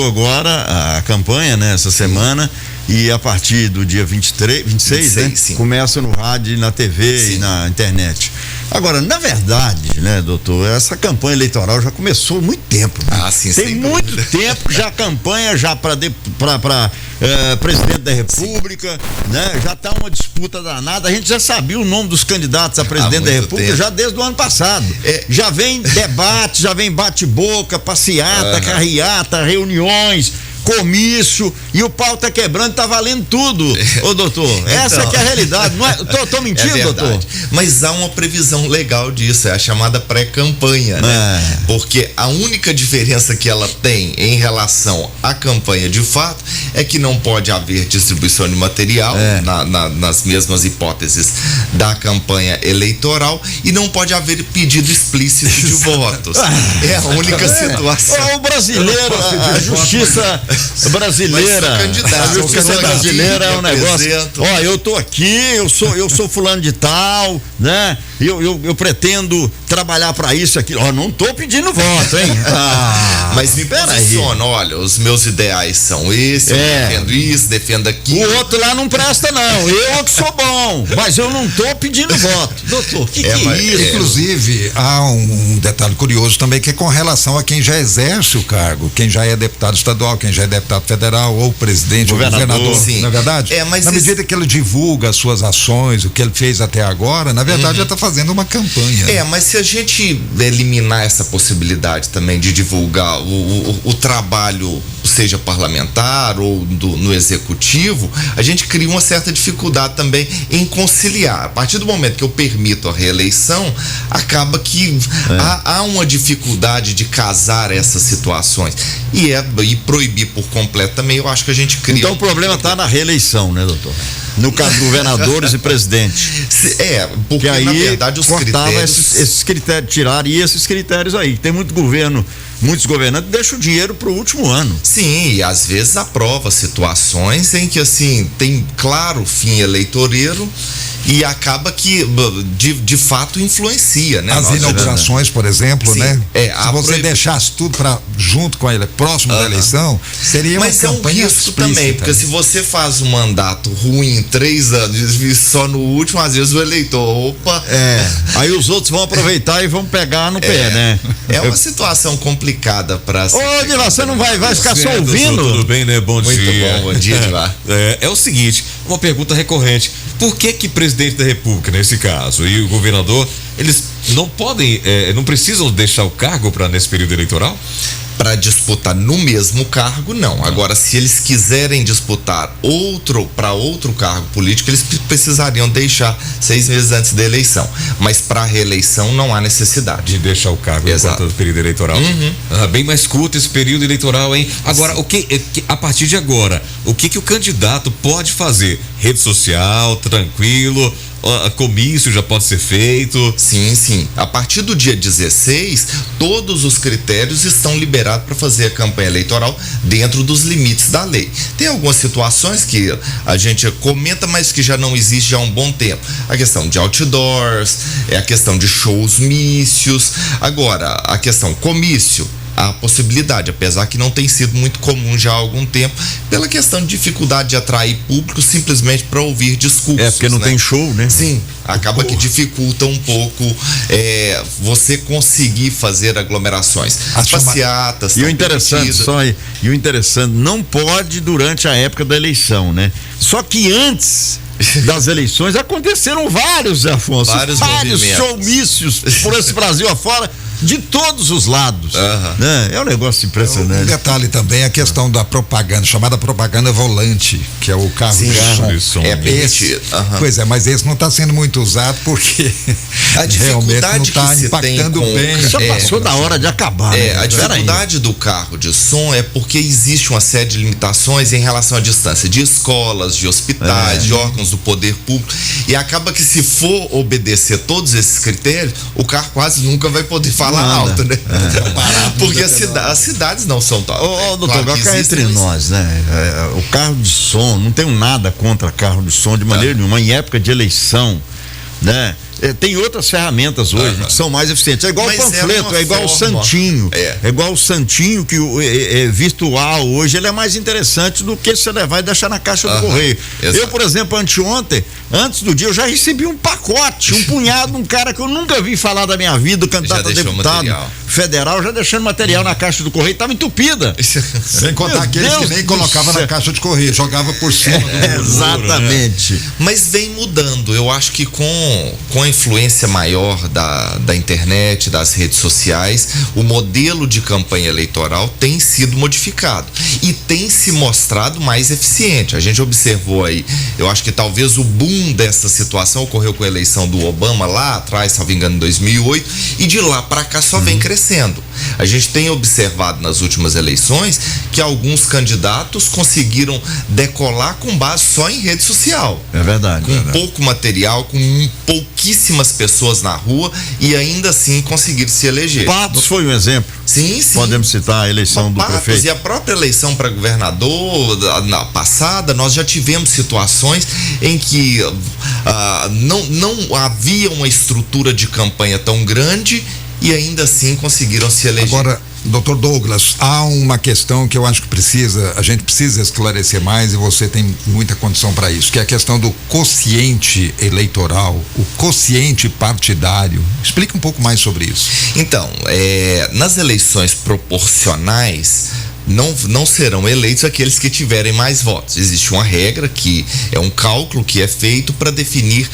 começou agora a campanha, né, essa semana, e a partir do dia 26, né, sim. começa no rádio e na TV Sim. e na internet. Agora, na verdade, né, doutor, essa campanha eleitoral já começou há muito tempo. Né? Ah, sim, tem sem muito dúvida. tempo que já a campanha já para presidente da República, né? Já tá uma disputa danada. A gente já sabia o nome dos candidatos a presidente da República tempo. já desde o ano passado. Já vem debate, já vem bate-boca, passeata, carreata, reuniões, comício, e o pau tá quebrando, tá valendo tudo, ô doutor. Essa Então, que é a realidade, não é? Tô mentindo, doutor? Mas há uma previsão legal disso, é a chamada pré-campanha, né? Porque a única diferença que ela tem em relação à campanha de fato é que não pode haver distribuição de material nas mesmas hipóteses da campanha eleitoral e não pode haver pedido explícito de votos. É a única situação. O brasileiro, a justiça brasileira, a justiça brasileira é um negócio. Ó, eu tô aqui, eu sou fulano de tal, né? Eu pretendo trabalhar pra isso aqui. Ó, não tô pedindo voto, hein? Mas me posiciona, olha, os meus ideais são esses, eu defendo isso, defendo aquilo. O outro lá não presta, não. Eu que sou bom, mas eu não tô pedindo voto. Doutor, que é isso? Inclusive, há um detalhe curioso também, que é com relação a quem já exerce o cargo, quem já é deputado estadual, quem já é deputado federal, ou presidente, ou governador, sim. não é verdade? Mas na medida que ele divulga as suas ações, o que ele fez até agora, na verdade já está fazendo uma campanha. Mas se a gente eliminar essa possibilidade também de divulgar o trabalho, seja parlamentar ou no executivo, a gente cria uma certa dificuldade também em conciliar. A partir do momento que eu permito a reeleição, acaba que há uma dificuldade de casar essas situações e proibir por completo também, eu acho que a gente cria. Então o problema está na reeleição, né, doutor? No caso de governadores e presidente. Porque aí, na verdade os critérios... esses critérios, tiraria esses critérios aí. Tem muitos governantes deixam o dinheiro pro último ano. Sim, e às vezes aprova situações em que assim, tem claro fim eleitoreiro e acaba que de fato influencia, né? As inaugurações, por exemplo, sim, né? Se você deixasse tudo junto com ele, próximo da eleição, seria uma campanha risco explícita. também, porque se você faz um mandato ruim em 3 anos e só no último, às vezes o eleitor, aí os outros vão aproveitar e vão pegar no pé, né? É uma situação complicada para se... Ô, Divar, você não vai ficar só ouvindo? Tudo bem, né? Bom dia. Muito bom dia, Divar. É o seguinte, uma pergunta recorrente. Por que presidente da República, nesse caso, e o governador, eles não podem, não precisam deixar o cargo nesse período eleitoral? Para disputar no mesmo cargo, não. Agora, se eles quiserem disputar para outro cargo político, eles precisariam deixar 6 meses antes da eleição. Mas para reeleição não há necessidade. De deixar o cargo enquanto período eleitoral. Bem mais curto esse período eleitoral, hein? Agora, a partir de agora, o que o candidato pode fazer? Rede social, tranquilo? Comício já pode ser feito? Sim. A partir do dia 16, todos os critérios estão liberados para fazer a campanha eleitoral dentro dos limites da lei. Tem algumas situações que a gente comenta, mas que já não existe há um bom tempo. A questão de outdoors, a questão de shows mícios. Agora, a questão comício, a possibilidade, apesar que não tem sido muito comum já há algum tempo, pela questão de dificuldade de atrair público simplesmente para ouvir discursos. Porque não tem show, né? Sim, acaba que dificulta um pouco você conseguir fazer aglomerações. As passeatas. E o interessante, não pode durante a época da eleição, né? Só que antes das eleições aconteceram vários, Afonso, vários showmícios por esse Brasil afora, de todos os lados, né? É um negócio impressionante. Um detalhe também, a questão da propaganda, chamada propaganda volante, que é o carro de som. É permitido. Pois é, mas esse não está sendo muito usado porque a dificuldade realmente não está impactando bem. Já passou da hora de acabar. Né? A dificuldade do carro de som é porque existe uma série de limitações em relação à distância de escolas, de hospitais, de órgãos do poder público, e acaba que se for obedecer todos esses critérios, o carro quase nunca vai poder falar alto, né? Porque as cidades não são tão... Doutor, agora cá entre nós, né? O carro de som, não tenho nada contra carro de som de maneira nenhuma. Em época de eleição, né? tem outras ferramentas hoje que são mais eficientes. É igual o panfleto, é igual o santinho. É igual o santinho que virtual hoje, ele é mais interessante do que você levar e deixar na caixa do correio. Exato. Eu, por exemplo, antes do dia, eu já recebi um pacote, um punhado, um cara que eu nunca vi falar da minha vida, candidato a deputado federal, já deixando material na caixa do correio, estava entupida. Sem contar aqueles que nem colocava na caixa de correio, jogava por cima do exatamente. Né? Mas vem mudando. Eu acho que com a influência maior da internet, das redes sociais, o modelo de campanha eleitoral tem sido modificado e tem se mostrado mais eficiente. A gente observou aí, eu acho que talvez o boom dessa situação ocorreu com a eleição do Obama lá atrás, se não me engano, em 2008, e de lá para cá só vem crescendo. A gente tem observado nas últimas eleições que alguns candidatos conseguiram decolar com base só em rede social. É verdade. Com pouco material, com pouquíssimas pessoas na rua e ainda assim conseguiram se eleger. Patos foi um exemplo. Sim. Podemos citar a eleição do prefeito. E a própria eleição para governador, na passada, nós já tivemos situações em que não havia uma estrutura de campanha tão grande e ainda assim conseguiram se eleger. Agora, doutor Douglas, há uma questão que eu acho que a gente precisa esclarecer mais, e você tem muita condição para isso, que é a questão do quociente eleitoral, o quociente partidário. Explica um pouco mais sobre isso. Então, nas eleições proporcionais, não serão eleitos aqueles que tiverem mais votos. Existe uma regra que é um cálculo que é feito para definir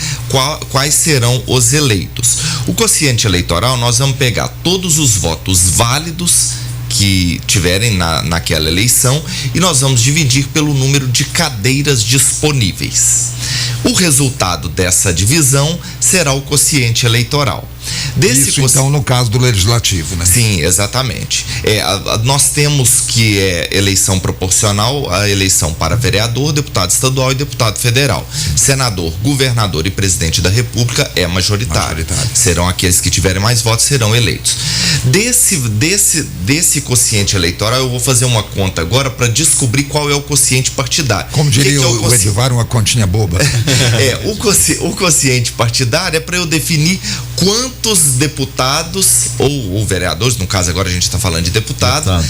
quais serão os eleitos. O quociente eleitoral, nós vamos pegar todos os votos válidos que tiverem naquela eleição e nós vamos dividir pelo número de cadeiras disponíveis. O resultado dessa divisão será o quociente eleitoral. Então, no caso do legislativo, né? Sim, exatamente. Nós temos que eleição proporcional, a eleição para vereador, deputado estadual e deputado federal. Senador, governador e presidente da República é majoritário. Serão aqueles que tiverem mais votos, serão eleitos. Desse quociente eleitoral, eu vou fazer uma conta agora para descobrir qual é o quociente partidário. Como diria o Edivar, uma continha boba. O quociente partidário é para eu definir quantos deputados ou vereadores, no caso agora a gente está falando de deputados,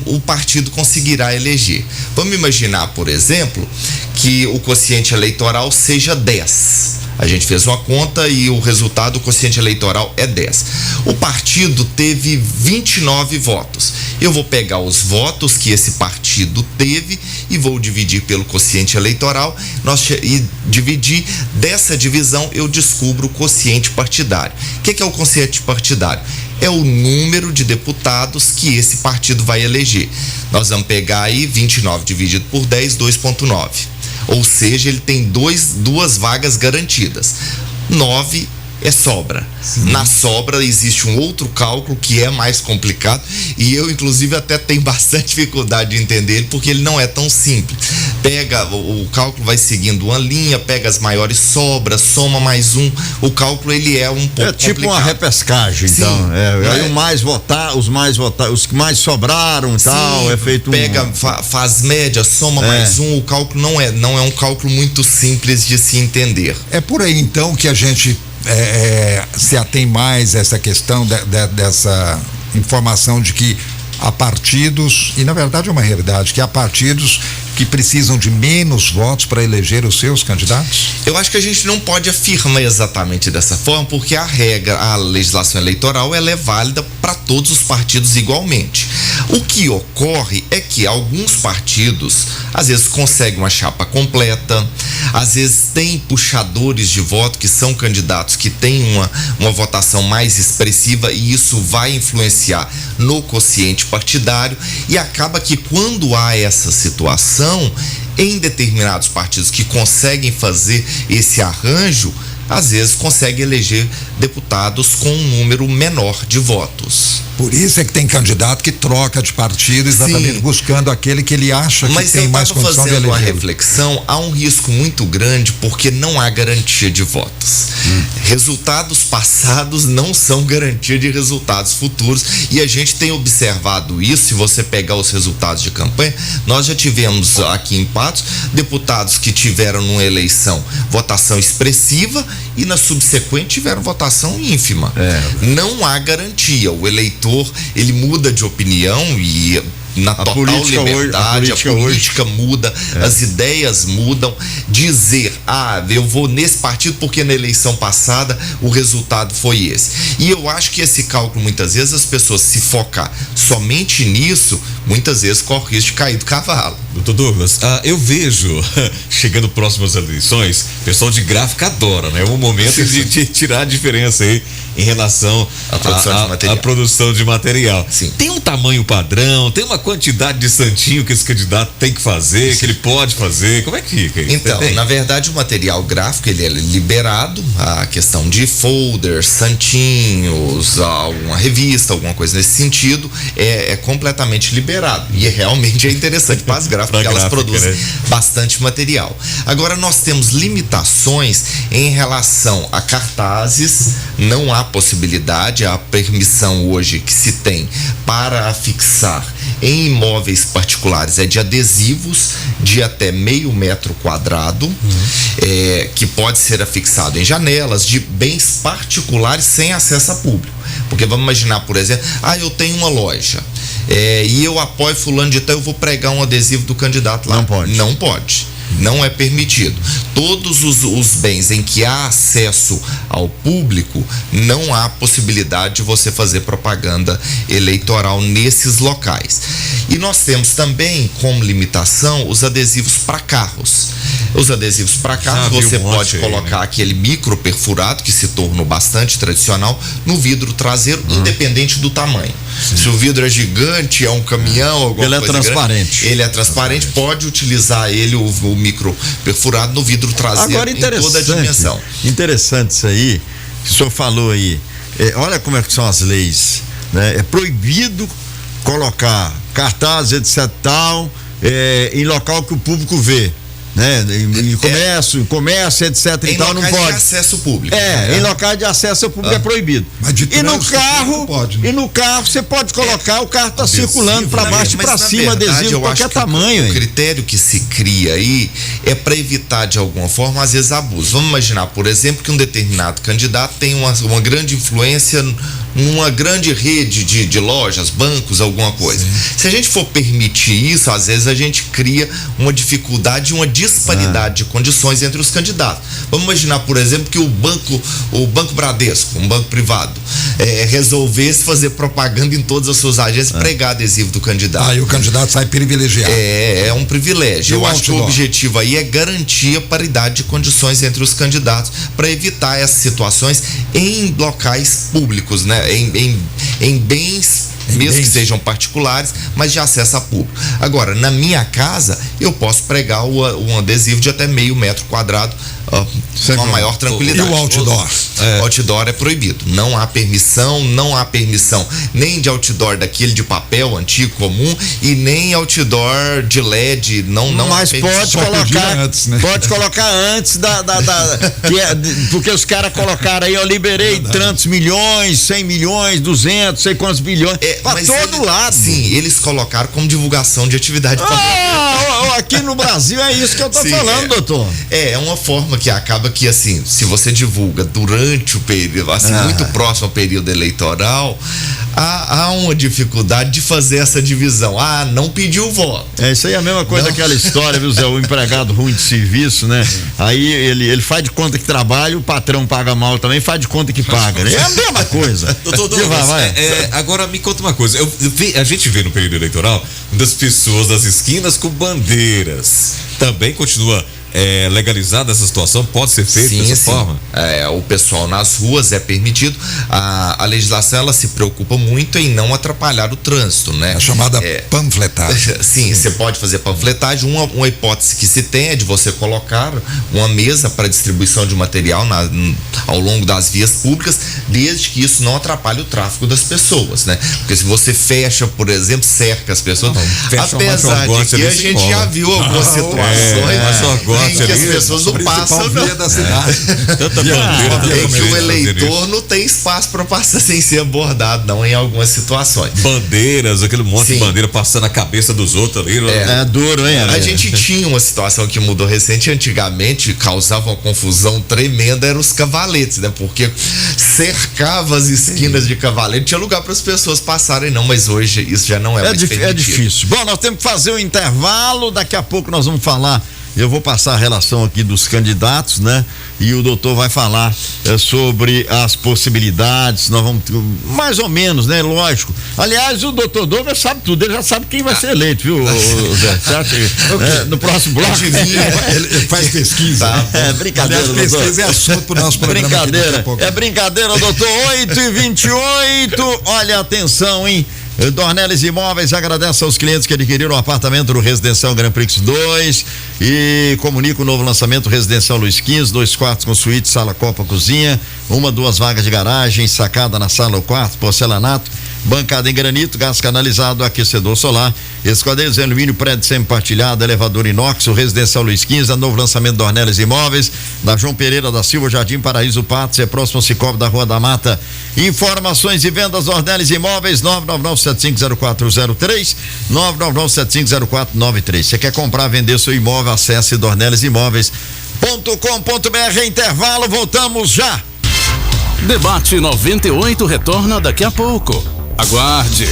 o partido conseguirá eleger. Vamos imaginar, por exemplo, que o quociente eleitoral seja 10. A gente fez uma conta e o resultado do quociente eleitoral é 10. O partido teve 29 votos. Eu vou pegar os votos que esse partido teve e vou dividir pelo quociente eleitoral e dividir. Dessa divisão eu descubro o quociente partidário. O que é o quociente partidário? É o número de deputados que esse partido vai eleger. Nós vamos pegar aí 29 dividido por 10, 2,9. Ou seja, ele tem duas vagas garantidas. 9 é sobra. Sim. Na sobra existe um outro cálculo que é mais complicado e eu inclusive até tenho bastante dificuldade de entender ele porque ele não é tão simples. O cálculo vai seguindo uma linha, pega as maiores sobras, soma mais um. O cálculo ele é um pouco tipo complicado. Uma repescagem. Sim, então. Aí os que mais sobraram e tal, é feito faz média, soma mais um. O cálculo não é um cálculo muito simples de se entender. É por aí então que a gente se atém mais a essa questão dessa informação de que há partidos, e na verdade é uma realidade, que há partidos que precisam de menos votos para eleger os seus candidatos? Eu acho que a gente não pode afirmar exatamente dessa forma, porque a legislação eleitoral ela é válida para todos os partidos igualmente. O que ocorre é que alguns partidos às vezes conseguem uma chapa completa, às vezes tem puxadores de voto que são candidatos que têm uma votação mais expressiva e isso vai influenciar no quociente partidário e acaba que quando há essa situação, em determinados partidos que conseguem fazer esse arranjo, às vezes consegue eleger deputados com um número menor de votos. Por isso é que tem candidato que troca de partido exatamente buscando aquele que ele acha que tem mais condição de eleger. Mas eu estava fazendo uma reflexão, há um risco muito grande porque não há garantia de votos. Resultados passados não são garantia de resultados futuros e a gente tem observado isso. Se você pegar os resultados de campanha, nós já tivemos aqui em Patos deputados que tiveram numa eleição votação expressiva, e na subsequente tiveram votação ínfima. Não há garantia. O eleitor, ele muda de opinião e na total liberdade, a política muda, as ideias mudam. Dizer, eu vou nesse partido porque na eleição passada o resultado foi esse. E eu acho que esse cálculo, muitas vezes, as pessoas se focar somente nisso, muitas vezes corre o risco de cair do cavalo. Doutor Douglas, eu vejo, chegando próximo às eleições, o pessoal de gráfica adora, né? É um momento de tirar a diferença aí em relação à produção de material. Sim. Tem um tamanho padrão, tem uma quantidade de santinho que esse candidato tem que fazer, que ele pode fazer, como é que fica isso? Então, na verdade, o material gráfico, ele é liberado, a questão de folders, santinhos, alguma revista, alguma coisa nesse sentido, é completamente liberado, e realmente é interessante para as gráficas, porque elas produzem bastante material. Agora, nós temos limitações em relação a cartazes, não há possibilidade, a permissão hoje que se tem para afixar em imóveis particulares é de adesivos de até meio metro quadrado, que pode ser afixado em janelas de bens particulares sem acesso a público. Porque vamos imaginar, por exemplo, eu tenho uma loja e eu apoio fulano de tal, eu vou pregar um adesivo do candidato lá. Não pode. Não pode. Não é permitido. Todos os bens em que há acesso ao público, não há possibilidade de você fazer propaganda eleitoral nesses locais. E nós temos também como limitação os adesivos para carros. Os adesivos para carros, você pode colocar aquele micro perfurado, que se tornou bastante tradicional, no vidro traseiro, independente do tamanho. Se o vidro é gigante, é um caminhão, alguma coisa ele é transparente. Grande, ele é transparente, pode utilizar ele, o micro perfurado, no vidro traseiro. Agora, em toda a dimensão. Interessante isso aí, que o senhor falou aí. Olha como é que são as leis, né? É proibido colocar cartazes, etc. Em local que o público vê, né? Em comércio, etc. Em então não pode. de acesso público. Em locais de acesso ao público é proibido. Mas de E no carro, pode, né? e no carro você pode colocar, o carro está circulando para baixo e para cima, verdade, adesivo de qualquer tamanho. O critério que se cria aí é para evitar de alguma forma, às vezes, abuso. Vamos imaginar, por exemplo, que um determinado candidato tem uma grande influência numa grande rede de lojas, bancos, alguma coisa. Se a gente for permitir isso, às vezes a gente cria uma dificuldade, uma disparidade de condições entre os candidatos. Vamos imaginar, por exemplo, que o Banco Bradesco, um banco privado, resolvesse fazer propaganda em todas as suas agências, pregar adesivo do candidato. E o candidato sai privilegiado. É um privilégio. Eu acho que o objetivo aí é garantir a paridade de condições entre os candidatos para evitar essas situações em locais públicos, né? Em bens, mesmo que sejam particulares, mas de acesso a público. Agora, na minha casa, eu posso pregar um adesivo de até meio metro quadrado com a maior tranquilidade. E o outdoor? O outdoor é proibido. Não há permissão nem de outdoor daquele de papel antigo comum e nem outdoor de LED. Mas pode colocar antes, né? Pode colocar antes porque os caras colocaram aí, eu liberei tantos milhões, 100 milhões, 200, sei quantos bilhões, pra todo lado. Sim, eles colocaram como divulgação de atividade aqui no Brasil é isso que eu tô falando, doutor. É uma forma que acaba que, assim, se você divulga durante o período, assim, muito próximo ao período eleitoral, há uma dificuldade de fazer essa divisão. Não pediu voto. Isso aí é a mesma coisa daquela história, viu, Zé? O empregado ruim de serviço, né? Aí ele faz de conta que trabalha, o patrão paga mal também, faz de conta que paga, né? É a mesma coisa. Doutor Douglas, agora me conta uma coisa. A gente vê no período eleitoral das pessoas das esquinas com bandeiras. Também continua legalizada essa situação? Pode ser feito dessa forma? O pessoal nas ruas é permitido. A legislação, ela se preocupa muito em não atrapalhar o trânsito, né? A chamada panfletagem. Sim, você pode fazer panfletagem. Uma hipótese que se tem é de você colocar uma mesa para distribuição de material ao longo das vias públicas, desde que isso não atrapalhe o tráfego das pessoas, né? Porque se você fecha, por exemplo, cerca as pessoas, apesar de que a gente já viu algumas situações, norte que as pessoas não passam, não. Da cidade. Tanta bandeira. Que o eleitor não tem espaço para passar sem ser abordado, não, em algumas situações. Bandeiras, aquele monte de bandeira passando a cabeça dos outros ali. É duro, hein? A gente tinha uma situação que mudou recente, antigamente causava uma confusão tremenda, eram os cavaletes, né? Porque cercava as esquinas de cavalete, tinha lugar para as pessoas passarem, não, mas hoje isso já não é mais permitido. É difícil. Bom, nós temos que fazer um intervalo, daqui a pouco nós vamos falar. Eu vou passar a relação aqui dos candidatos, né? E o doutor vai falar sobre as possibilidades. Nós vamos, mais ou menos, né? Lógico. Aliás, o doutor Douglas sabe tudo, ele já sabe quem vai ser eleito, viu, Zé? Você acha que, no próximo bloco? Ele faz pesquisa. Tá. Brincadeira, doutor. Pesquisa é assunto pro nosso programa. Brincadeira, doutor. 8h28. Olha, atenção, hein? Dornelles Imóveis agradece aos clientes que adquiriram o apartamento no Residencial Grand Prix 2 e comunica o novo lançamento Residencial Luiz XV, 2 quartos com suíte, sala, copa, cozinha, 2 vagas de garagem, sacada na sala ou quarto, porcelanato, bancada em granito, gás canalizado, aquecedor solar, esquadrias em alumínio, prédio semi-partilhado, elevador inox, o Residencial Luiz XV, novo lançamento Dornelles Imóveis, da João Pereira da Silva, Jardim Paraíso Patos, é próximo ao Cicobi da Rua da Mata. Informações e vendas Dornelles Imóveis, 999-750403, 999-750493. Você quer comprar, vender seu imóvel, acesse dornellesimóveis.com.br. Intervalo, voltamos já. Debate 98 retorna daqui a pouco. Aguarde.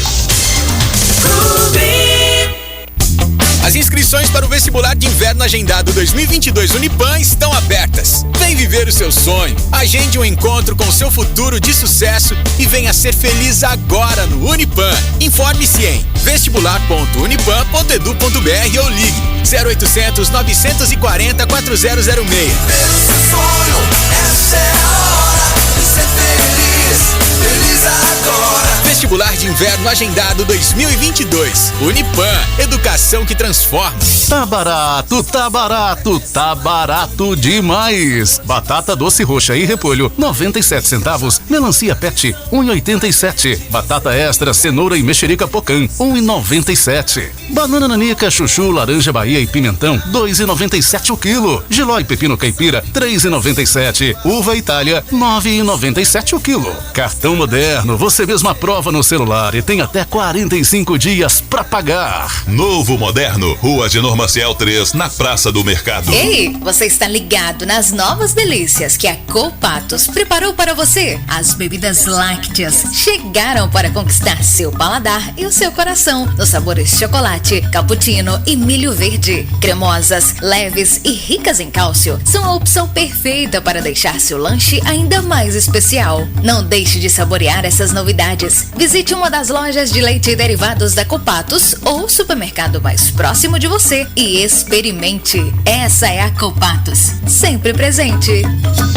As inscrições para o vestibular de inverno agendado 2022 Unipan estão abertas. Vem viver o seu sonho. Agende um encontro com o seu futuro de sucesso e venha ser feliz agora no Unipan. Informe-se em vestibular.unipan.edu.br ou ligue 0800 940 4006. Sonho, essa é a hora de ser feliz, feliz agora. Vestibular de inverno agendado 2022. Unipan, educação que transforma. Tá barato, tá barato, tá barato demais. Batata doce roxa e repolho, 97 centavos. Melancia pet, 1,87. Batata extra, cenoura e mexerica pocã, 1,97. Banana nanica, chuchu, laranja Bahia e pimentão, 2,97 o quilo. Giló e pepino caipira, 3,97. Uva Itália, 9,97 o quilo. Cartão Moderno, você mesmo aprova no celular e tem até 45 dias pra pagar. Novo Moderno, Rua Agenor Maciel 3, na Praça do Mercado. Ei, você está ligado nas novas delícias que a Copatos preparou para você? As bebidas lácteas chegaram para conquistar seu paladar e o seu coração, nos sabores chocolate, cappuccino e milho verde. Cremosas, leves e ricas em cálcio, são a opção perfeita para deixar seu lanche ainda mais especial. Não deixe de saborear essas novidades. Visite uma das lojas de leite e derivados da Copatos ou supermercado mais próximo de você e experimente. Essa é a Copatos, sempre presente.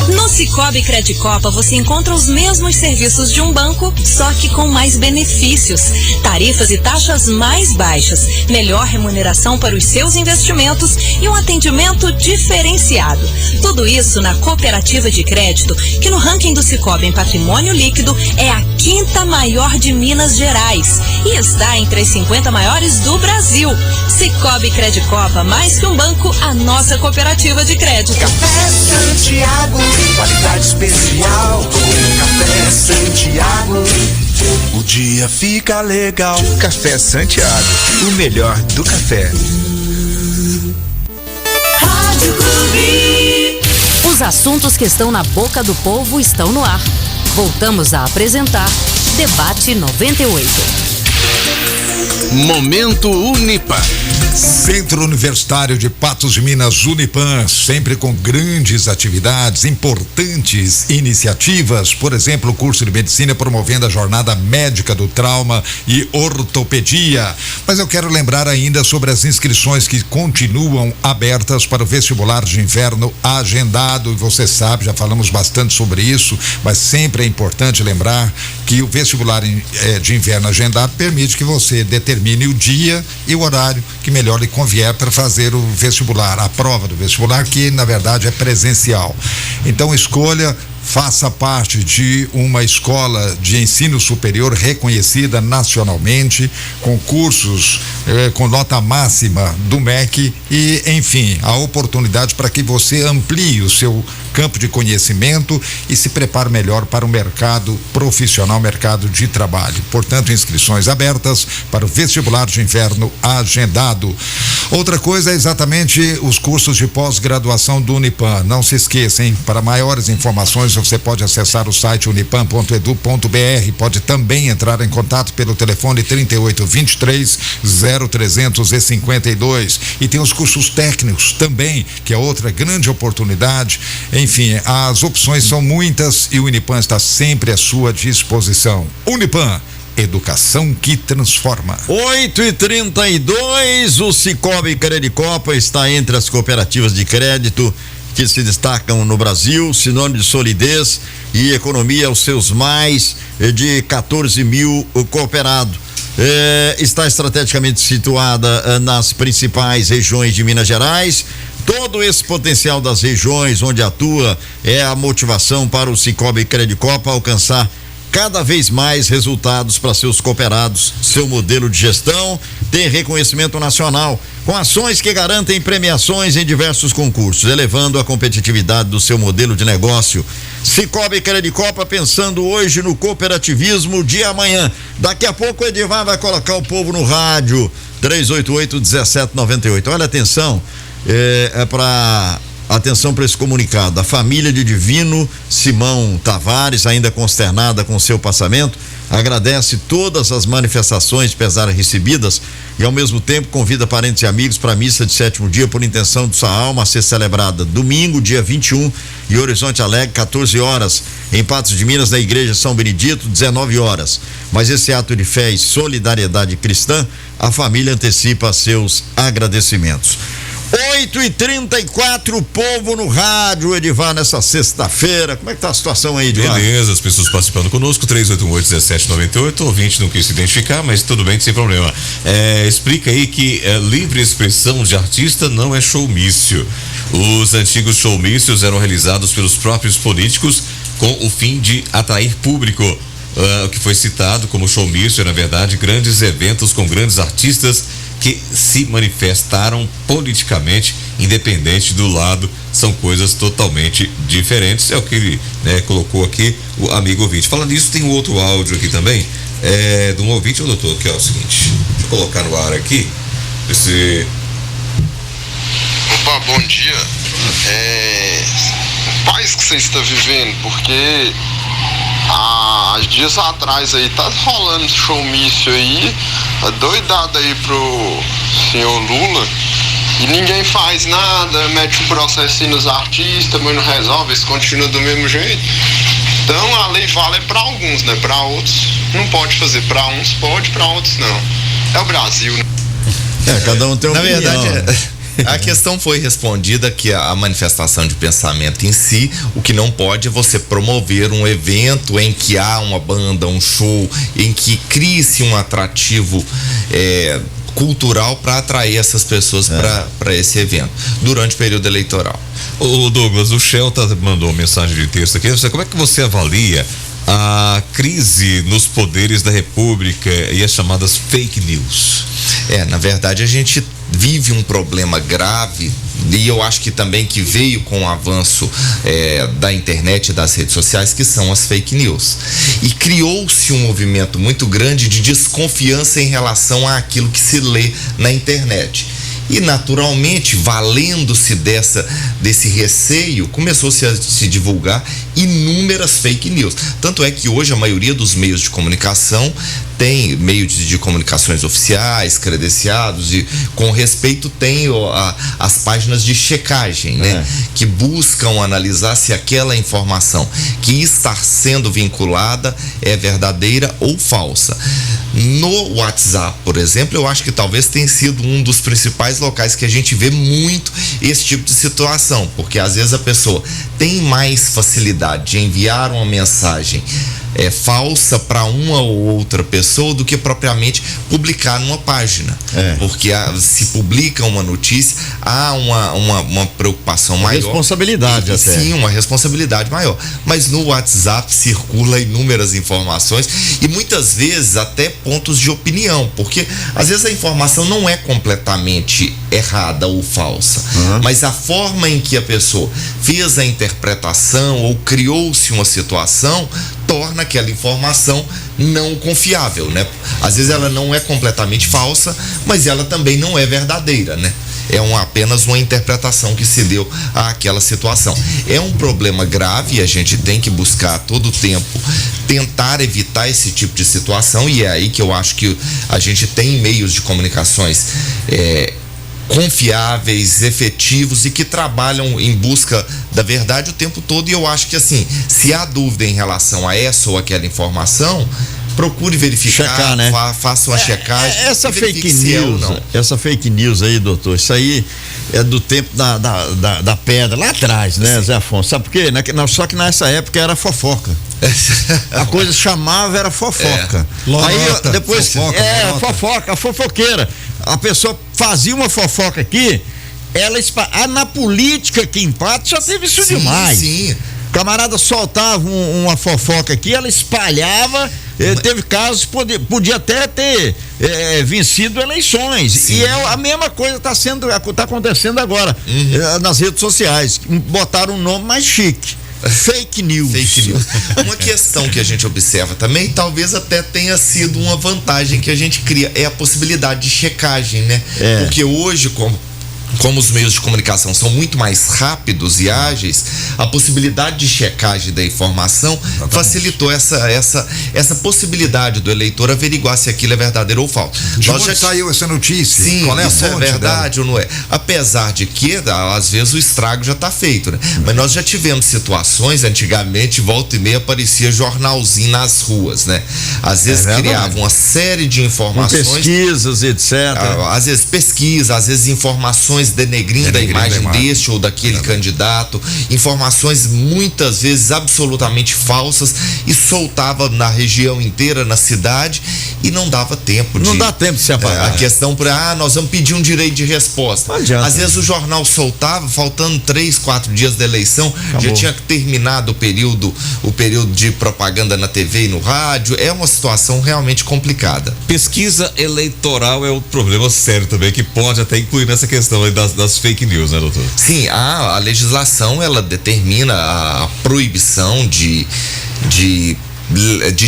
No Cicobi Credicopa você encontra os mesmos serviços de um banco, só que com mais benefícios, tarifas e taxas mais baixas, melhor remuneração para os seus investimentos e um atendimento diferenciado. Tudo isso na cooperativa de crédito, que no ranking do Cicobi em patrimônio líquido é a 5ª maior de Minas Gerais e está entre as 50 maiores do Brasil. Cicobi Credicopa, mais que um banco, a nossa cooperativa de crédito. Café Santiago, qualidade especial. Café Santiago, o dia fica legal. Café Santiago, o melhor do café. Rádio Clube. Os assuntos que estão na boca do povo estão no ar. Voltamos a apresentar Debate 98. Momento Unipan. Centro Universitário de Patos de Minas, Unipan, sempre com grandes atividades, importantes iniciativas, por exemplo, o curso de medicina promovendo a jornada médica do trauma e ortopedia. Mas eu quero lembrar ainda sobre as inscrições que continuam abertas para o vestibular de inverno agendado, e você sabe, já falamos bastante sobre isso, mas sempre é importante lembrar que o vestibular de inverno agendado permite que você determine o dia e o horário que melhor lhe convier para fazer o vestibular, a prova do vestibular, que na verdade é presencial. Então escolha faça parte de uma escola de ensino superior reconhecida nacionalmente, com cursos com nota máxima do MEC e, enfim, a oportunidade para que você amplie o seu campo de conhecimento e se prepare melhor para o mercado profissional, mercado de trabalho. Portanto, inscrições abertas para o vestibular de inverno agendado. Outra coisa é exatamente os cursos de pós-graduação do Unipan. Não se esqueça, hein? Para maiores informações, você pode acessar o site unipan.edu.br. Pode também entrar em contato pelo telefone 3823-0352. E tem os cursos técnicos também, que é outra grande oportunidade. Enfim, as opções são muitas e o Unipan está sempre à sua disposição. Unipan, educação que transforma. 8h32, o Cicobi Credicopa está entre as cooperativas de crédito que se destacam no Brasil, sinônimo de solidez e economia aos seus mais de 14 mil cooperados. Está estrategicamente situada nas principais regiões de Minas Gerais. Todo esse potencial das regiões onde atua é a motivação para o Cicobi Credicopa alcançar cada vez mais resultados para seus cooperados. Seu modelo de gestão tem reconhecimento nacional, com ações que garantem premiações em diversos concursos, elevando a competitividade do seu modelo de negócio. Cicobi Credicopa, pensando hoje no cooperativismo de amanhã. Daqui a pouco o Edivar vai colocar o povo no rádio, 388-1798. Olha, atenção, atenção para esse comunicado. A família de Divino Simão Tavares, ainda consternada com seu passamento, agradece todas as manifestações pesadas recebidas e ao mesmo tempo convida parentes e amigos para a missa de 7º dia por intenção de sua alma a ser celebrada domingo, dia 21, em Horizonte Alegre, 14 horas, em Patos de Minas, na Igreja São Benedito, 19 horas. Mas esse ato de fé e solidariedade cristã, a família antecipa seus agradecimentos. 8h34, povo no rádio, Edivar, nessa sexta-feira. Como é que tá a situação aí, Edivar? Beleza, as pessoas participando conosco, 388-1798. O ouvinte não quis se identificar, mas tudo bem, sem problema. Explica aí que livre expressão de artista não é showmício. Os antigos showmícios eram realizados pelos próprios políticos com o fim de atrair público. O que foi citado como showmício, na verdade, grandes eventos com grandes artistas que se manifestaram politicamente, independente do lado, são coisas totalmente diferentes. É o que ele colocou aqui, o amigo ouvinte. Falando nisso, tem um outro áudio aqui também, de um ouvinte, doutor, que é o seguinte, deixa eu colocar no ar aqui, Opa, bom dia. Paz que você está vivendo, porque há dias atrás aí tá rolando showmício aí, doidado aí pro senhor Lula, e ninguém faz nada, mete um processo nos artistas, mas não resolve, eles continuam do mesmo jeito. Então a lei vale para alguns, né? Para outros não pode fazer, para uns pode, para outros não. É o Brasil, né? Cada um tem uma opinião. Na verdade, a questão foi respondida que a manifestação de pensamento em si, o que não pode é você promover um evento em que há uma banda, um show, em que crie-se um atrativo cultural para atrair essas pessoas para esse evento durante o período eleitoral. O Douglas, o Shelta mandou uma mensagem de texto aqui. Como é que você avalia a crise nos poderes da República e as chamadas fake news? Na verdade, a gente vive um problema grave, e eu acho que também que veio com o avanço da internet e das redes sociais, que são as fake news. E criou-se um movimento muito grande de desconfiança em relação àquilo que se lê na internet. E naturalmente, valendo-se desse receio, começou-se a se divulgar inúmeras fake news. Tanto é que hoje a maioria dos meios de comunicação tem meios de comunicações oficiais, credenciados, e com respeito tem as páginas de checagem, né? Que buscam analisar se aquela informação que está sendo vinculada é verdadeira ou falsa. No WhatsApp, por exemplo, eu acho que talvez tenha sido um dos principais locais que a gente vê muito esse tipo de situação, porque às vezes a pessoa tem mais facilidade de enviar uma mensagem falsa para uma ou outra pessoa do que propriamente publicar numa página. Porque se publica uma notícia, há uma preocupação maior. Responsabilidade até. Sim, uma responsabilidade maior. Mas no WhatsApp circula inúmeras informações e muitas vezes até pontos de opinião, porque às vezes a informação não é completamente errada ou falsa, mas a forma em que a pessoa fez a interpretação ou criou-se uma situação torna aquela informação não confiável, né? Às vezes ela não é completamente falsa, mas ela também não é verdadeira, né? É apenas uma interpretação que se deu àquela situação. É um problema grave e a gente tem que buscar a todo tempo tentar evitar esse tipo de situação, e é aí que eu acho que a gente tem meios de comunicações confiáveis, efetivos e que trabalham em busca da verdade o tempo todo. E eu acho que assim, se há dúvida em relação a essa ou aquela informação, procure verificar, checar, né? Faça uma checagem. Essa fake news aí, doutor, isso aí é do tempo da pedra, lá atrás, né, Zé Afonso? Sabe por quê? Só que nessa época era fofoca. A coisa chamava, era fofoca. Aí depois, fofoca, fofoqueira. A pessoa fazia uma fofoca aqui, na política que empata já teve isso demais. Sim. Camarada soltava uma fofoca aqui, ela espalhava, teve casos, podia até ter vencido eleições. Sim. E a mesma coisa tá acontecendo agora nas redes sociais. Botaram um nome mais chique. Fake news. Uma questão que a gente observa também, talvez até tenha sido uma vantagem que a gente cria, é a possibilidade de checagem, né? Porque hoje, como os meios de comunicação são muito mais rápidos e ágeis, a possibilidade de checagem da informação facilitou essa possibilidade do eleitor averiguar se aquilo é verdadeiro ou falso. Já saiu essa notícia? Sim, qual é isso é verdade ou não é? Apesar de que, às vezes, o estrago já está feito, né? Mas nós já tivemos situações, antigamente, volta e meia aparecia jornalzinho nas ruas, né? Às vezes criava uma série de informações. Com pesquisas, etc. Às vezes pesquisa, às vezes informações denegrindo a imagem deste ou daquele candidato, informações muitas vezes absolutamente falsas, e soltava na região inteira, na cidade, e não dava tempo Não dá tempo de se apagar. A questão nós vamos pedir um direito de resposta. Às vezes o jornal soltava, faltando 3-4 dias da eleição, já tinha terminado o período de propaganda na TV e no rádio. É uma situação realmente complicada. Pesquisa eleitoral é outro problema sério também, que pode até incluir nessa questão aí das fake news, né, doutor? Sim, a legislação, ela determina a proibição de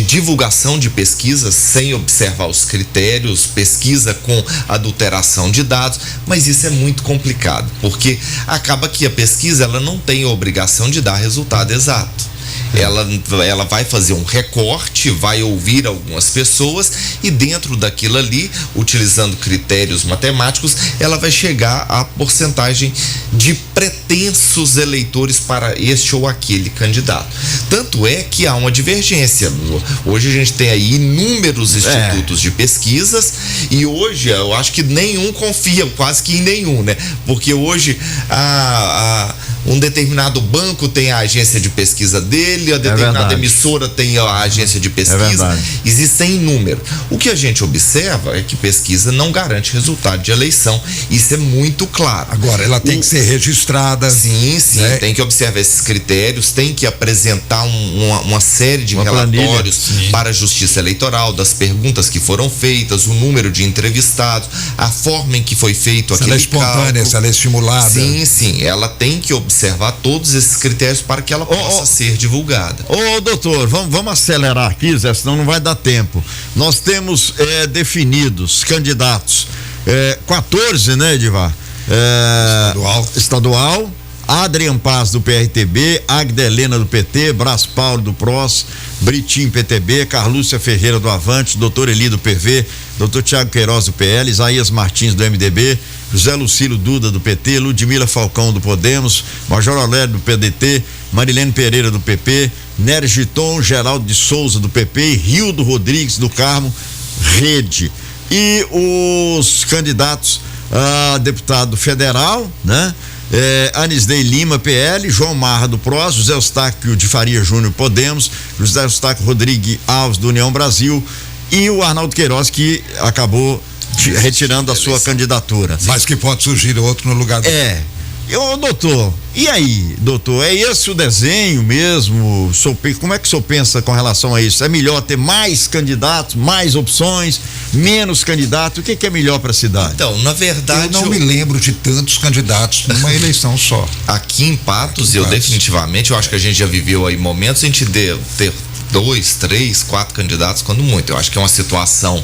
divulgação de pesquisas sem observar os critérios, pesquisa com adulteração de dados, mas isso é muito complicado, porque acaba que a pesquisa, ela não tem a obrigação de dar resultado exato. Ela vai fazer um recorte, vai ouvir algumas pessoas, e dentro daquilo ali, utilizando critérios matemáticos, ela vai chegar à porcentagem de pretensos eleitores para este ou aquele candidato. Tanto é que há uma divergência. Hoje a gente tem aí inúmeros institutos de pesquisas, e hoje eu acho que nenhum confia, quase que em nenhum, né? Porque hoje um determinado banco tem a agência de pesquisa dele, a determinada emissora tem a agência de pesquisa. Existem inúmeros. O que a gente observa é que pesquisa não garante resultado de eleição. Isso é muito claro. Agora, ela tem que ser registrada. Sim, né? Tem que observar esses critérios, tem que apresentar uma série de relatórios para a Justiça Eleitoral, das perguntas que foram feitas, o número de entrevistados, a forma em que foi feito aquele cálculo. Se ela é espontânea, se ela é estimulada. Sim, ela tem que observar todos esses critérios para que ela possa ser divulgada. Doutor, vamos acelerar aqui, Zé, senão não vai dar tempo. Nós temos definidos candidatos 14, né, Edivar? Estadual. Adrian Paz do PRTB, Agda Helena do PT, Brás Paulo do PROS, Britinho PTB, Carlúcia Ferreira do Avante, Dr. Eli do PV, Dr. Tiago Queiroz do PL, Isaías Martins do MDB, José Lucílio Duda do PT, Ludmila Falcão do Podemos, Major Aurélio do PDT, Marilene Pereira do PP, Nery Giton, Geraldo de Souza do PP e Rildo Rodrigues do Carmo, Rede. E os candidatos deputado federal, né? Anisnei Lima, PL, João Marra do PROS, José Eustáquio de Faria Júnior, Podemos, José Eustáquio Rodrigues Alves do União Brasil e o Arnaldo Queiroz, que acabou retirando a sua candidatura. Mas que pode surgir outro no lugar dele. Doutor, e aí, doutor, é esse o desenho mesmo? Como é que o senhor pensa com relação a isso? É melhor ter mais candidatos, mais opções, menos candidatos? O que é melhor para a cidade? Então, na verdade, eu não me lembro de tantos candidatos numa eleição só. Aqui em Patos, definitivamente, eu acho que a gente já viveu aí momentos em gente ter 2, 3, 4 candidatos, quando muito. Eu acho que é uma situação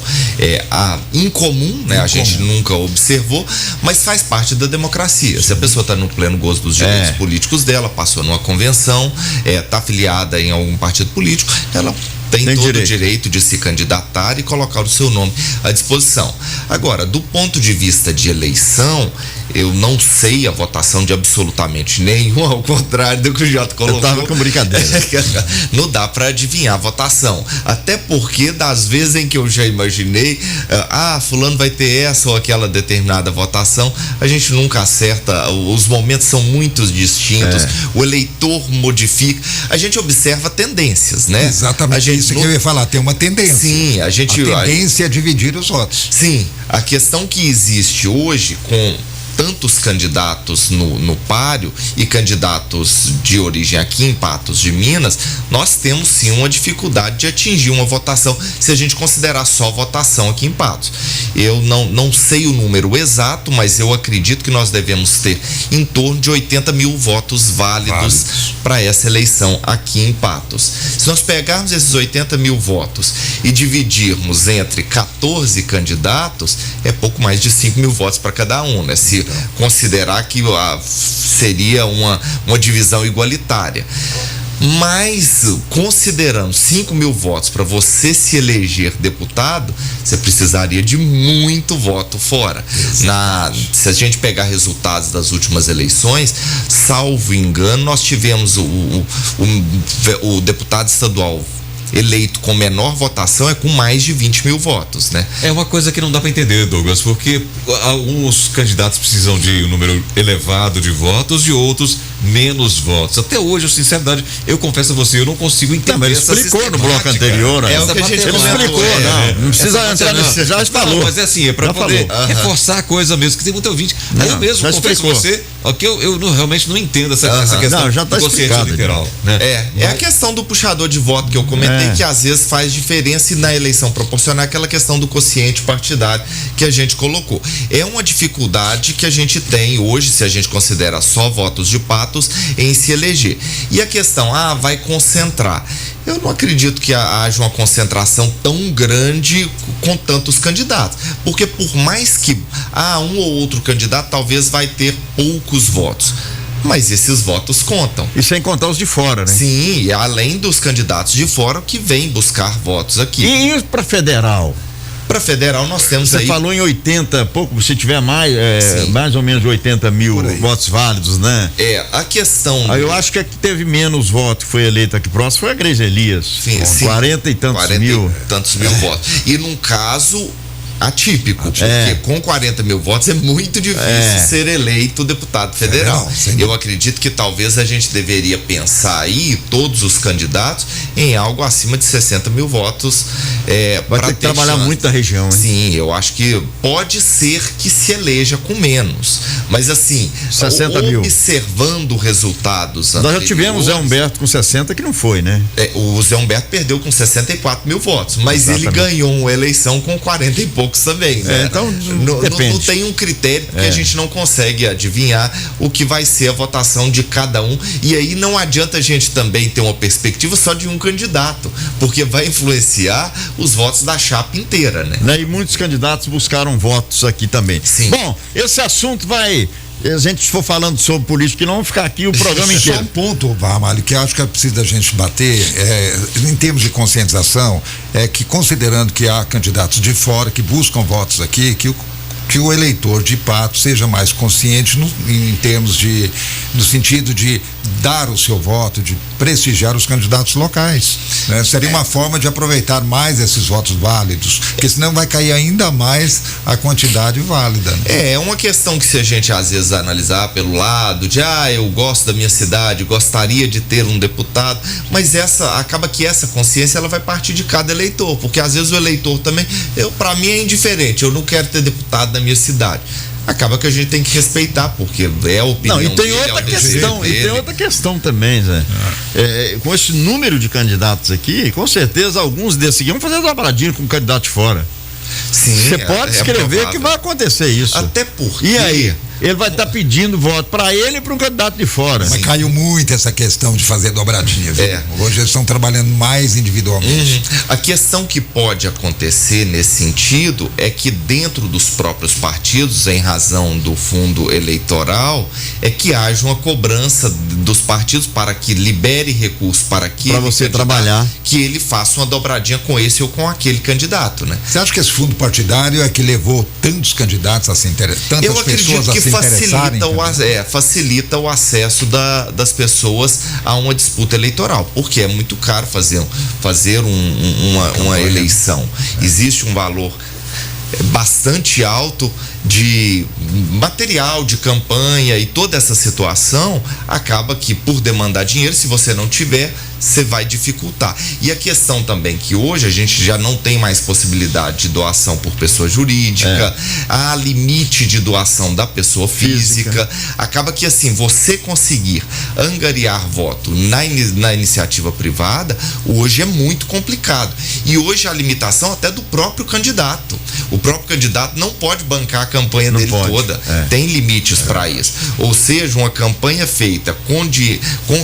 incomum, né? A gente nunca observou, mas faz parte da democracia. Sim. Se a pessoa está no pleno gozo dos direitos políticos dela, passou numa convenção, está afiliada em algum partido político, ela tem todo o direito de se candidatar e colocar o seu nome à disposição. Agora, do ponto de vista de eleição, eu não sei a votação de absolutamente nenhum, ao contrário do que o Jota colocou. Eu tava com brincadeira. Não dá para adivinhar a votação. Até porque, das vezes em que eu já imaginei, fulano vai ter essa ou aquela determinada votação, a gente nunca acerta, os momentos são muito distintos, o eleitor modifica, a gente observa tendências, né? Exatamente. Isso que eu ia falar, tem uma tendência. Sim, a tendência é dividir os votos. Sim, a questão que existe hoje com tantos candidatos no páreo e candidatos de origem aqui em Patos de Minas, nós temos sim uma dificuldade de atingir uma votação, se a gente considerar só votação aqui em Patos. Eu não sei o número exato, mas eu acredito que nós devemos ter em torno de 80 mil votos válidos para essa eleição aqui em Patos. Se nós pegarmos esses 80 mil votos e dividirmos entre 14 candidatos, é pouco mais de 5 mil votos para cada um, né? Se considerar que seria uma divisão igualitária. Mas, considerando 5 mil votos para você se eleger deputado, você precisaria de muito voto fora. Se a gente pegar resultados das últimas eleições, salvo engano, nós tivemos o deputado estadual eleito com menor votação com mais de 20 mil votos, né? É uma coisa que não dá para entender, Douglas, porque alguns candidatos precisam de um número elevado de votos e outros menos votos. Até hoje, sinceridade, eu confesso a você, eu não consigo entender. Mas ele explicou no bloco anterior, né? É o que a gente explicou, não precisa entrar nesse, você já falou. Não, mas é assim, é para poder reforçar a coisa mesmo, que tem muito ouvinte. Aí eu mesmo confesso a você, que eu realmente não entendo essa questão já tá do consciente literal, né? É a questão do puxador de voto que eu comentei, que às vezes faz diferença, e na eleição proporcional aquela questão do quociente partidário que a gente colocou. É uma dificuldade que a gente tem hoje, se a gente considera só votos de Patos, em se eleger. E a questão, vai concentrar. Eu não acredito que haja uma concentração tão grande com tantos candidatos, porque por mais que um ou outro candidato talvez vai ter poucos votos, mas esses votos contam. E sem contar os de fora, né? Sim, e além dos candidatos de fora que vêm buscar votos aqui. E para federal? Para federal nós temos Você falou em 80, pouco, se tiver mais ou menos 80 mil votos válidos, né? A questão... eu acho que a que teve menos votos, que foi eleita aqui próximo, foi a Grace Elias. Sim. 40 e tantos mil votos. E num caso atípico, porque com 40 mil votos é muito difícil ser eleito deputado federal. Eu acredito que talvez a gente deveria pensar aí, todos os candidatos, em algo acima de 60 mil votos. Vai ter que trabalhar muito na região, hein? Sim, eu acho que pode ser que se eleja com menos, mas assim, 60 mil. Observando resultados nós já tivemos o Zé Humberto com 60 que não foi, né? O Zé Humberto perdeu com 64 mil votos, mas ele ganhou uma eleição com 40 e poucos também, né? Então não tem um critério, porque a gente não consegue adivinhar o que vai ser a votação de cada um, e aí não adianta a gente também ter uma perspectiva só de um candidato, porque vai influenciar os votos da chapa inteira, né? E muitos candidatos buscaram votos aqui também. Sim. Bom, esse assunto a gente for falando sobre política, que não vamos ficar aqui o programa inteiro. Só um ponto, Ramalho, que acho que é preciso da gente bater, em termos de conscientização, que considerando que há candidatos de fora que buscam votos aqui, que o eleitor de Patos seja mais consciente no sentido de dar o seu voto, de prestigiar os candidatos locais, né? Seria uma forma de aproveitar mais esses votos válidos, porque senão vai cair ainda mais a quantidade válida, né? É uma questão que, se a gente às vezes analisar pelo lado de eu gosto da minha cidade, gostaria de ter um deputado, mas acaba que essa consciência ela vai partir de cada eleitor, porque às vezes o eleitor também, para mim é indiferente, eu não quero ter deputado na minha cidade. Acaba que a gente tem que respeitar, porque é a opinião dele. Não, e tem outra questão também, Zé. Com esse número de candidatos aqui, com certeza alguns desses aqui vão fazer dobradinha com o candidato de fora. Sim. Você pode escrever que vai acontecer isso. Até porque. E aí? Ele vai estar pedindo voto para ele e para um candidato de fora. Mas caiu muito essa questão de fazer dobradinha. Viu? Hoje eles estão trabalhando mais individualmente. A questão que pode acontecer nesse sentido é que dentro dos próprios partidos, em razão do fundo eleitoral, é que haja uma cobrança dos partidos para que libere recursos para você trabalhar, que ele faça uma dobradinha com esse ou com aquele candidato, né? Você acha que esse fundo partidário é que levou tantos candidatos a se interessar, tantas pessoas a se facilita o acesso das pessoas a uma disputa eleitoral, porque é muito caro fazer uma eleição. Existe um valor bastante alto de material de campanha, e toda essa situação acaba que, por demandar dinheiro, se você não tiver, você vai dificultar. E a questão também que hoje a gente já não tem mais possibilidade de doação por pessoa jurídica, há limite de doação da pessoa física. Acaba que, assim, você conseguir angariar voto na iniciativa privada hoje é muito complicado. E hoje a limitação até do próprio candidato. O próprio candidato não pode bancar a campanha dele toda. Tem limites para isso. Ou seja, uma campanha feita com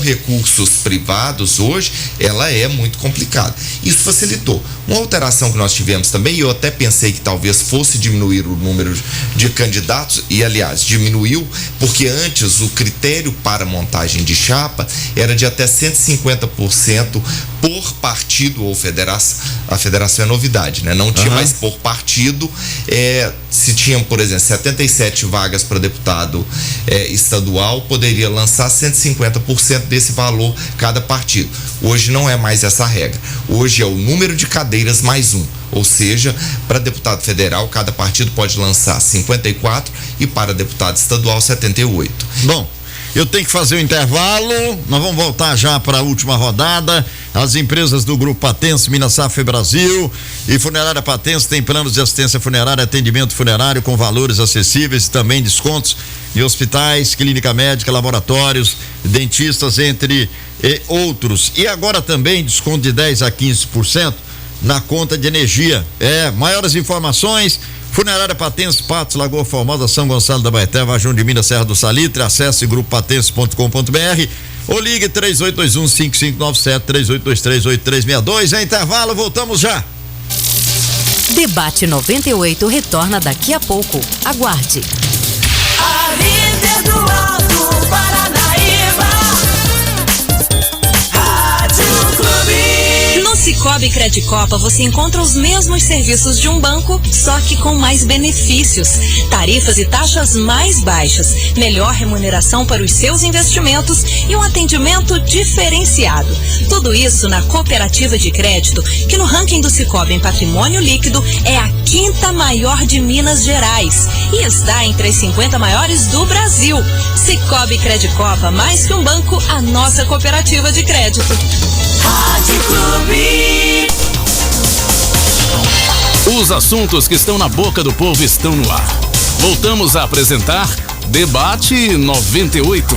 recursos privados hoje, ela é muito complicada. Isso facilitou. Uma alteração que nós tivemos também, e eu até pensei que talvez fosse diminuir o número de candidatos, e aliás, diminuiu, porque antes o critério para montagem de chapa era de até 150% por partido ou federação. A federação é novidade, né? Não tinha mais por partido. Se tinham, por exemplo, 77 vagas para deputado estadual, poderia lançar 150% desse valor cada partido. Hoje não é mais essa regra. Hoje é o número de cadeiras mais um. Ou seja, para deputado federal, cada partido pode lançar 54 e para deputado estadual 78. Bom, eu tenho que fazer o intervalo, nós vamos voltar já para a última rodada. As empresas do Grupo Patense, Minas Safra e Brasil e Funerária Patense têm planos de assistência funerária, atendimento funerário com valores acessíveis e também descontos em hospitais, clínica médica, laboratórios, dentistas, entre outros. E agora também desconto de 10 a 15% na conta de energia. Maiores informações: Funerária Patense, Patos, Lagoa Formosa, São Gonçalo da Baeté, Vajão de Minas, Serra do Salitre. Acesse grupopatense.com.br ou ligue 3821-5597, 3823-8362. É intervalo, voltamos já. Debate 98 retorna daqui a pouco. Aguarde. A líder do Alto Paranaíba, Rádio Clube. No Cicobi Credicopa você encontra os mesmos serviços de um banco, só que com mais benefícios. Tarifas e taxas mais baixas, melhor remuneração para os seus investimentos e um atendimento diferenciado. Tudo isso na cooperativa de crédito, que no ranking do Cicobi em patrimônio líquido é a 5ª maior de Minas Gerais e está entre as 50 maiores do Brasil. Cicobi Credicopa, mais que um banco, a nossa cooperativa de crédito. Rádio Clube. Os assuntos que estão na boca do povo estão no ar. Voltamos a apresentar Debate 98.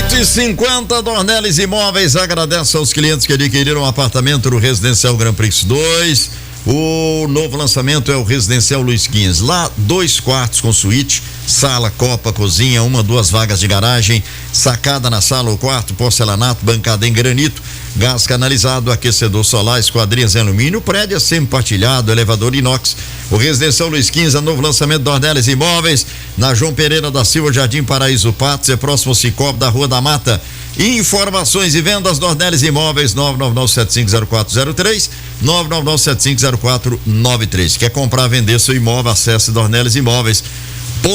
8h50, Dornelles Imóveis agradece aos clientes que adquiriram um apartamento no Residencial Grand Prix 2. O novo lançamento é o Residencial Luiz XV. Lá, 2 quartos com suíte, sala, copa, cozinha, 2 vagas de garagem, sacada na sala ou quarto, porcelanato, bancada em granito, gás canalizado, aquecedor solar, esquadrias em alumínio. O prédio é sempre partilhado, elevador inox. O Residencial Luiz XV, novo lançamento Dornelles Imóveis, na João Pereira da Silva, Jardim Paraíso Patos, é próximo ao Cicobi da Rua da Mata. Informações e vendas Dornelles Imóveis, 999750403, 999750493. Quer comprar, vender seu imóvel? Acesse dornellesimoveis.com.br.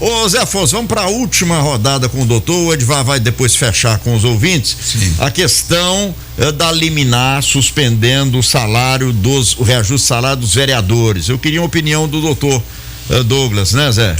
Ô Zé Afonso, vamos para a última rodada com o doutor. O Edvar vai depois fechar com os ouvintes. Sim. A questão da liminar suspendendo o reajuste do salário dos vereadores. Eu queria uma opinião do doutor Douglas, né, Zé?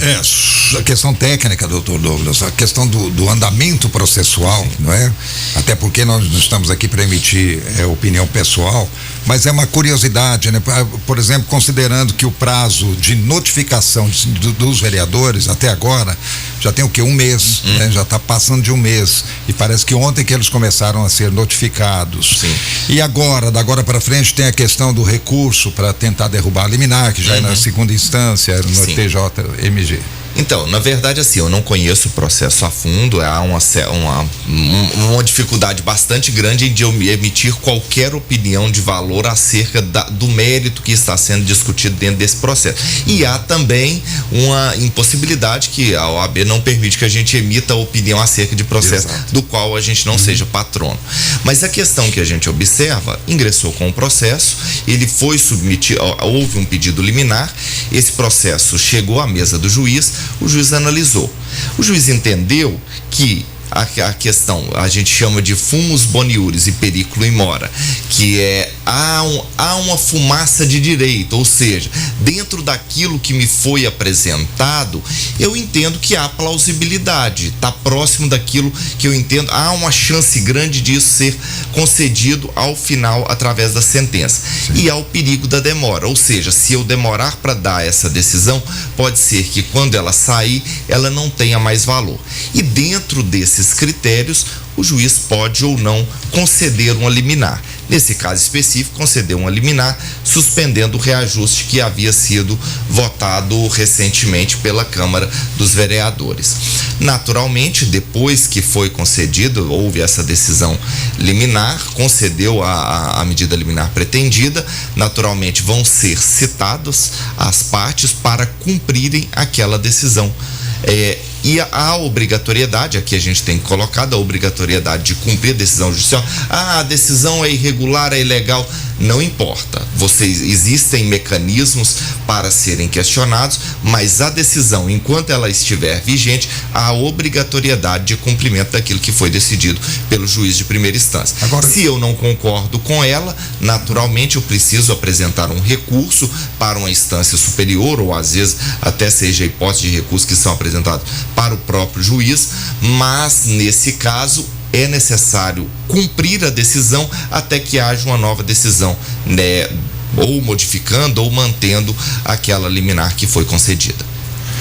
A questão técnica, doutor Douglas, a questão do andamento processual, não é? Até porque nós não estamos aqui para emitir opinião pessoal, mas é uma curiosidade, né? Por exemplo, considerando que o prazo de notificação dos vereadores até agora já tem o quê? Um mês, né? Já está passando de um mês, e parece que ontem que eles começaram a ser notificados. Sim. E agora, da agora para frente, tem a questão do recurso para tentar derrubar a liminar, que já é na segunda instância, no TJMG. Então, na verdade, assim, eu não conheço o processo a fundo, há uma dificuldade bastante grande de eu emitir qualquer opinião de valor acerca do mérito que está sendo discutido dentro desse processo. E há também uma impossibilidade que a OAB não permite que a gente emita opinião acerca de processo do qual a gente não seja patrono. Mas a questão que a gente observa, ingressou com o processo, ele foi submetido, houve um pedido liminar, esse processo chegou à mesa do juiz, o juiz analisou. O juiz entendeu que a questão, a gente chama de fumus boniuris e periculo in mora, que há uma fumaça de direito, ou seja, dentro daquilo que me foi apresentado, eu entendo que há plausibilidade, está próximo daquilo que eu entendo, há uma chance grande disso ser concedido ao final através da sentença. Sim. E há o perigo da demora, ou seja, se eu demorar para dar essa decisão, pode ser que quando ela sair, ela não tenha mais valor. E dentro desses critérios, o juiz pode ou não conceder uma liminar. Nesse caso específico, concedeu uma liminar, suspendendo o reajuste que havia sido votado recentemente pela Câmara dos Vereadores. Naturalmente, depois que foi concedido, houve essa decisão liminar, concedeu a medida liminar pretendida, naturalmente vão ser citadas as partes para cumprirem aquela decisão. E a obrigatoriedade, aqui a gente tem colocado a obrigatoriedade de cumprir a decisão judicial. A decisão é irregular, é ilegal, não importa. Existem mecanismos para serem questionados, mas a decisão, enquanto ela estiver vigente, há a obrigatoriedade de cumprimento daquilo que foi decidido pelo juiz de primeira instância. Agora, se eu não concordo com ela, naturalmente eu preciso apresentar um recurso para uma instância superior, ou às vezes até seja a hipótese de recurso que são apresentados para o próprio juiz, mas nesse caso é necessário cumprir a decisão até que haja uma nova decisão, né, ou modificando ou mantendo aquela liminar que foi concedida.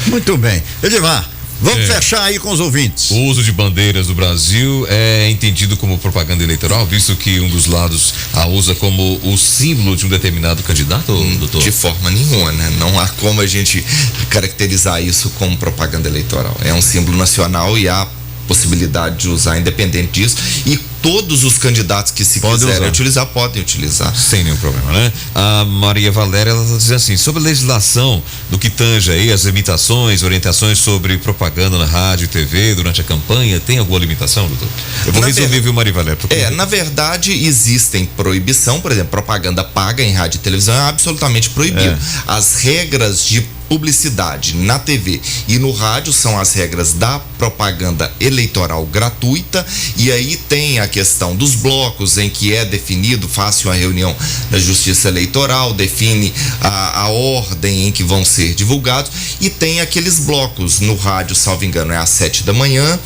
Muito bem. Edvar, vamos fechar aí com os ouvintes. O uso de bandeiras do Brasil é entendido como propaganda eleitoral, visto que um dos lados a usa como o símbolo de um determinado candidato, doutor? De forma nenhuma, né? Não há como a gente caracterizar isso como propaganda eleitoral. É um símbolo nacional e há possibilidade de usar independente disso, e todos os candidatos que se quiserem utilizar, podem utilizar. Sem nenhum problema, né? A Maria Valéria, ela está dizendo assim, sobre a legislação do que tange aí as limitações, orientações sobre propaganda na rádio e TV durante a campanha, tem alguma limitação, doutor? Eu vou resolver, viu, Maria Valéria? Na verdade, existem proibição, por exemplo, propaganda paga em rádio e televisão é absolutamente proibido. As regras de publicidade na TV e no rádio são as regras da propaganda eleitoral gratuita, e aí tem a questão dos blocos em que é definido, faz uma reunião da Justiça Eleitoral, define a ordem em que vão ser divulgados, e tem aqueles blocos no rádio, salvo engano, é às 7 da manhã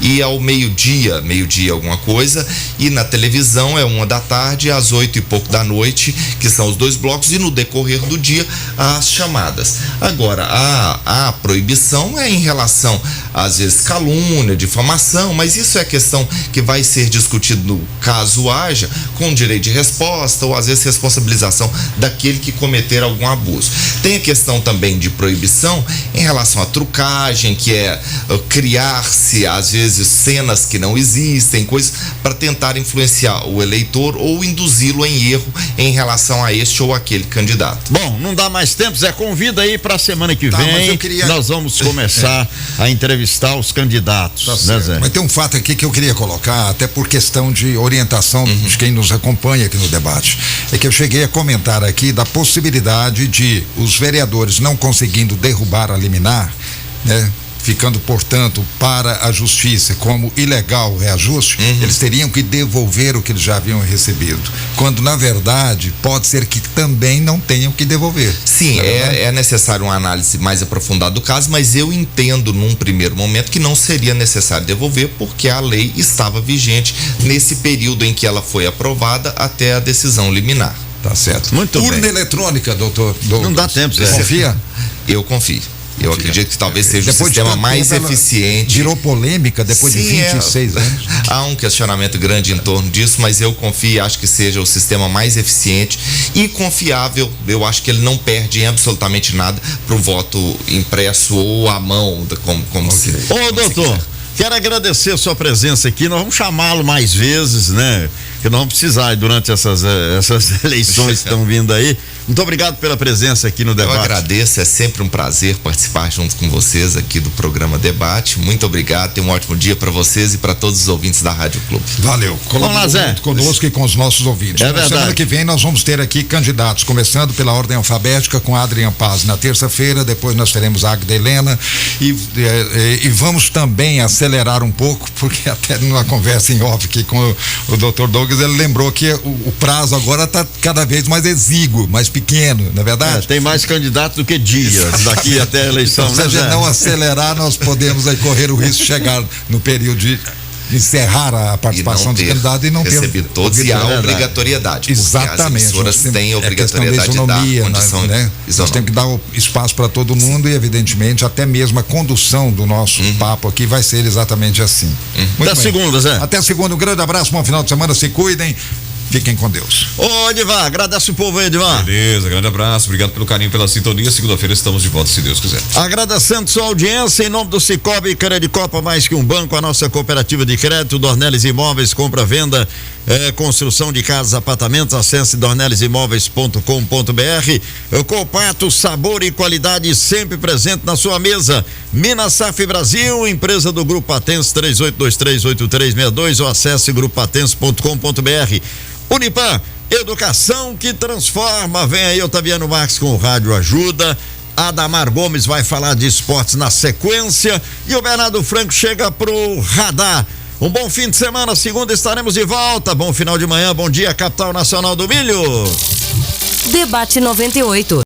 e ao meio-dia alguma coisa, e na televisão é 1 da tarde às 8 e pouco da noite, que são os dois blocos, e no decorrer do dia as chamadas. Agora, a proibição é em relação, às vezes, calúnia, difamação, mas isso é questão que vai ser discutido no caso haja, com direito de resposta, ou às vezes responsabilização daquele que cometer algum abuso. Tem a questão também de proibição em relação à trucagem, que é criar-se, às vezes, cenas que não existem, coisas para tentar influenciar o eleitor ou induzi-lo em erro em relação a este ou aquele candidato. Bom, não dá mais tempo, Zé, convida aí para a semana que vem, nós vamos começar a entrevistar os candidatos, né, Zé? Mas tem um fato aqui que eu queria colocar, até por questão de orientação de quem nos acompanha aqui no debate, é que eu cheguei a comentar aqui da possibilidade de os os vereadores não conseguindo derrubar a liminar, né? Ficando, portanto, para a justiça como ilegal o reajuste, eles teriam que devolver o que eles já haviam recebido. Quando, na verdade, pode ser que também não tenham que devolver. Sim, é necessário uma análise mais aprofundada do caso, mas eu entendo num primeiro momento que não seria necessário devolver, porque a lei estava vigente nesse período em que ela foi aprovada até a decisão liminar. Tá certo. Muito bem. Urna eletrônica, doutor. Não dá tempo, Você confia? Eu confio. Eu acredito que talvez seja o sistema mais eficiente. Virou polêmica depois de 26 anos. Há um questionamento grande em torno disso, mas eu confio e acho que seja o sistema mais eficiente e confiável. Eu acho que ele não perde em absolutamente nada para o voto impresso ou à mão, como se. Ô, doutor, quero agradecer a sua presença aqui. Nós vamos chamá-lo mais vezes, né? Que nós vamos precisar durante essas eleições que estão vindo aí. Muito obrigado pela presença aqui no debate. Eu agradeço, é sempre um prazer participar junto com vocês aqui do programa Debate. Muito obrigado, tenha um ótimo dia para vocês e para todos os ouvintes da Rádio Clube. Valeu. Vamos lá, Zé. Conosco e com os nossos ouvintes. É verdade. Semana que vem nós vamos ter aqui candidatos, começando pela ordem alfabética com Adrian Paz na terça-feira, depois nós teremos a Agda Helena e vamos também acelerar um pouco, porque até numa conversa em off aqui com o Dr. Douglas, ele lembrou que o prazo agora está cada vez mais exíguo, mais pequeno, não é verdade? Tem mais candidatos do que dias daqui até a eleição, então, se a gente não acelerar, nós podemos aí correr o risco de chegar no período de encerrar a participação dos candidatos e não ter recebido todos e a obrigatoriedade. Exatamente. As emissoras têm a obrigatoriedade de dar condição, né? Nós temos que dar espaço para todo mundo e, evidentemente, até mesmo a condução do nosso papo aqui vai ser exatamente assim. Até segunda, Zé. Até segunda, um grande abraço, bom final de semana, se cuidem. Fiquem com Deus. Ô, Edivar, agradece o povo aí, Edivar. Beleza, grande abraço, obrigado pelo carinho, pela sintonia. Segunda-feira estamos de volta, se Deus quiser. Agradecendo sua audiência, em nome do Cicobi Credicopa, mais que um banco, a nossa cooperativa de crédito, Dornelles Imóveis, compra, venda, construção de casas, apartamentos, acesse dornellesimóveis.com.br. Copato, sabor e qualidade sempre presente na sua mesa. Minas Saf Brasil, empresa do Grupo Patense, 38238362 ou acesse grupopatense.com.br. Unipam, educação que transforma. Vem aí Otaviano Marques com o Rádio Ajuda. Adamar Gomes vai falar de esportes na sequência e o Bernardo Franco chega pro Radar. Um bom fim de semana, segunda estaremos de volta. Bom final de manhã, bom dia, capital nacional do milho. Debate 98.